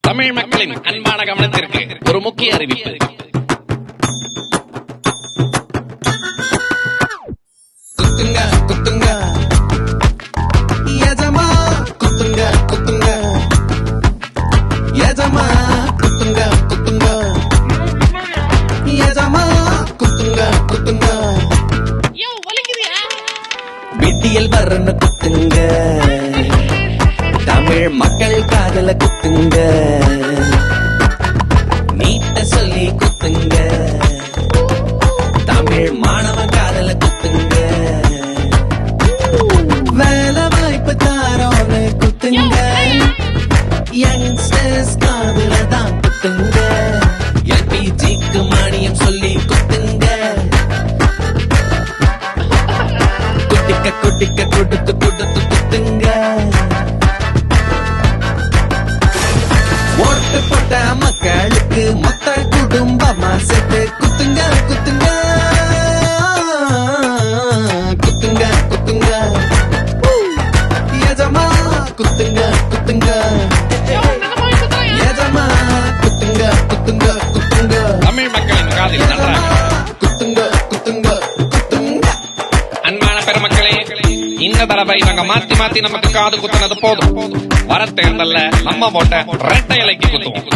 தமிழ் மக்களின் அன்பான கவனத்திற்கு ஒரு முக்கிய அறிவிப்பு. குத்துங்க குத்துங்க எஜமா குத்துங்க குத்துங்க எஜமா குத்துங்க குத்துங்க எஜமா குத்துங்க குத்துங்க விட்டியல் வரன்னு குத்துங்க தமிழ் மக்கள் காதல குத்துங்க நீட்ட சொல்லி குத்துங்க தமிழ் மாணவ காதல குத்துங்க வேலை வாய்ப்பு தாரோன்னு குத்துங்க யங்ஸ்டர்ஸ் காதல தான் குத்துங்க எல்பிஜிக்கு மானியம் சொல்லி குத்துங்க குட்டிக்க குட்டிக்க கொடுத்து கொடுத்து குத்துங்க ஓட்டு போட்ட மக்களுக்கு மொத்த குடும்பமா சேர்த்து குத்துங்க குத்துங்க குத்துங்க குத்துங்க எஜமா குத்துங்க குத்துங்க எஜமா குத்துங்க குத்துங்க குத்துங்க தமிழ் மக்களின் காதில் நன்றாக குத்துங்க குத்துங்க குத்துங்க. அன்பான பெருமக்களே, இந்த தடவை நாங்க மாத்தி மாத்தி நமக்கு காது குத்துனது போதும். வர தேர்தல்ல நம்ம போட்ட ரெட்டை இலைக்கு குத்துவோம்.